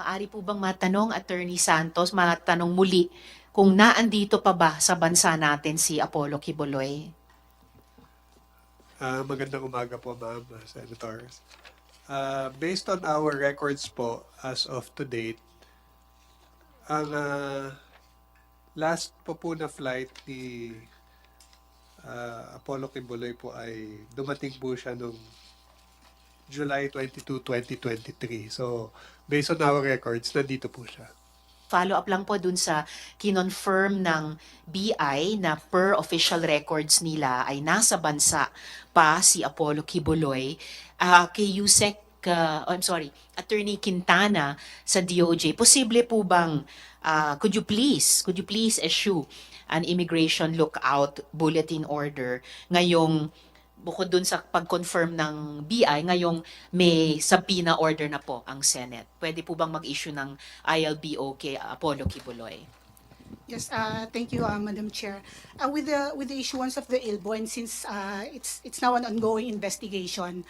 Maari po bang matanong, Attorney Santos, matanong muli kung naandito pa ba sa bansa natin si Apollo Quiboloy? Magandang umaga po, ma'am, Senators. Based on our records po, as of to date, ang last po na flight ni Apollo Kibuloy po ay dumating po siya noong July 22, 2023. So, based on our records, nandito po siya. Follow-up lang po dun sa kinonfirm ng BI na per official records nila ay nasa bansa pa si Apollo Quiboloy. Kay Yusek, Attorney Quintana sa DOJ, posible po bang, could you please issue an immigration lookout bulletin order ngayong bukod dun sa pag-confirm ng BI, ngayong may subpoena order na po ang Senate. Pwede po bang mag-issue ng ILBO kay Apollo Quiboloy? Yes, thank you, Madam Chair. With the issuance of the ILBO, and since it's now an ongoing investigation,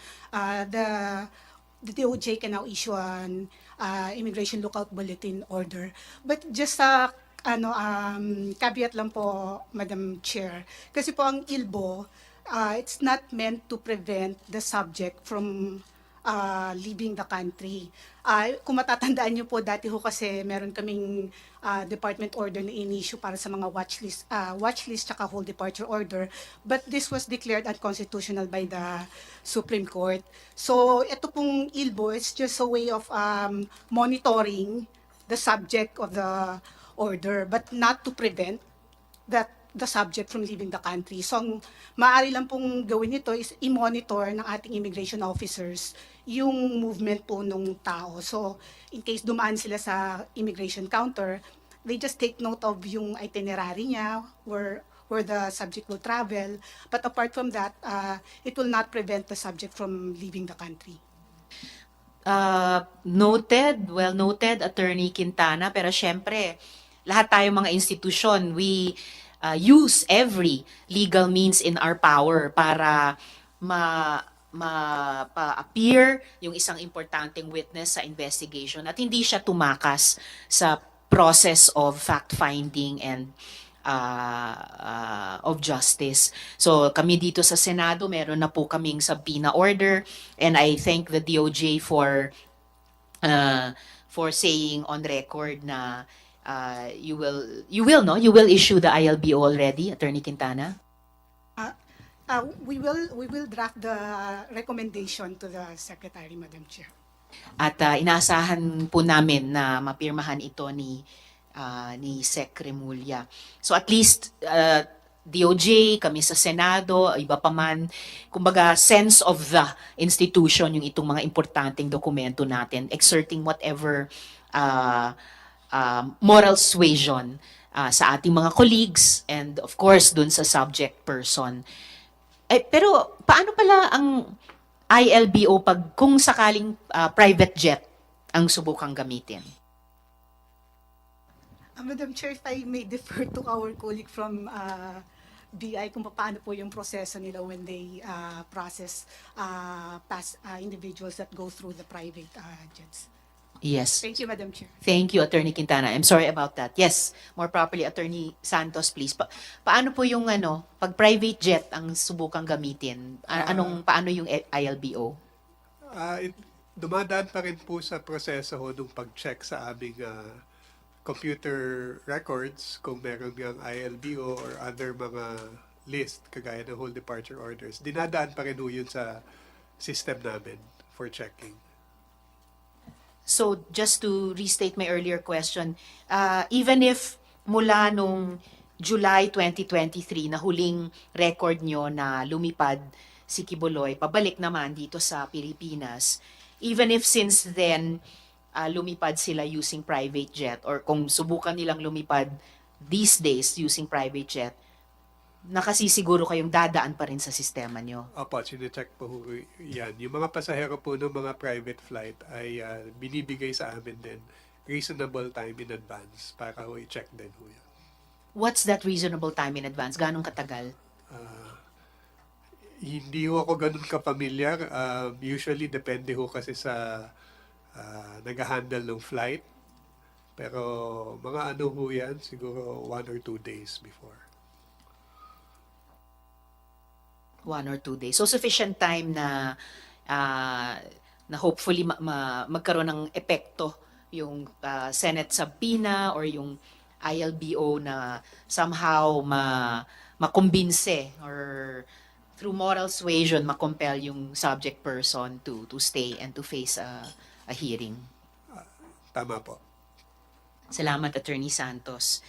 the DOJ can now issue an immigration lookout bulletin order. But just caveat lang po, Madam Chair, kasi po ang ILBO, it's not meant to prevent the subject from leaving the country. Kung matatandaan niyo po, dati ho kasi meron kaming department order na in-issue para sa mga watchlist tsaka whole departure order. But this was declared unconstitutional by the Supreme Court. So ito pong ILBO is just a way of monitoring the subject of the order, but not to prevent the subject from leaving the country. So, ang maaari lang pong gawin nito is i-monitor ng ating immigration officers yung movement po ng tao. So, in case dumaan sila sa immigration counter, they just take note of yung itinerary niya, where the subject will travel. But apart from that, it will not prevent the subject from leaving the country. Well noted, Attorney Quintana, pero syempre, lahat tayo mga institusyon, we use every legal means in our power para ma-appear yung isang importanteng witness sa investigation at hindi siya tumakas sa process of fact-finding and of justice. So kami dito sa Senado, meron na po kaming subpoena order, and I thank the DOJ for saying on record na you will issue the ILBO already, Attorney Quintana? We will draft the recommendation to the Secretary, Madam Chair. At inaasahan po namin na mapirmahan ito ni Sec. Remulla. So at least DOJ, kami sa Senado, iba pa man, kumbaga sense of the institution yung itong mga importanteng dokumento natin, exerting whatever moral suasion sa ating mga colleagues and of course dun sa subject person. Pero paano pala ang ILBO kung sakaling private jet ang subukang gamitin? Madam Chair, if I may defer to our colleague from BI kung paano po yung proseso nila when they process individuals that go through the private jets. Yes. Thank you, Madam Chair. Thank you, Attorney Quintana. I'm sorry about that. Yes, more properly, Attorney Santos, please. Paano po yung pag private jet ang subukang gamitin? Paano yung ILBO? Dumadaan pa rin po sa proseso ho nung pag-check sa aming computer records kung meron yung ILBO or other mga list kagaya ng whole departure orders. Dinadaan pa rin ho yun sa system namin for checking. So just to restate my earlier question, even if mula nung July 2023 na huling record nyo na lumipad si Quiboloy, pabalik naman dito sa Pilipinas, even if since then lumipad sila using private jet or kung subukan nilang lumipad these days using private jet, nakasisiguro kayong dadaan pa rin sa sistema nyo? Opo, sinecheck po yan. Yung mga pasahero po ng mga private flight ay binibigay sa amin din reasonable time in advance para ho i-check din ho yan. What's that reasonable time in advance? Ganong katagal? Hindi ho ako ganun ka-familiar. Usually, depende ho kasi sa nag-handle ng flight. Pero mga ano ho yan, siguro 1 or 2 days before. 1 or 2 days. So sufficient time na na hopefully magkaroon ng epekto yung Senate subpoena or yung ILBO na somehow makumbinse or through moral suasion makompel yung subject person to stay and to face a hearing. Tama po. Salamat, Attorney Santos.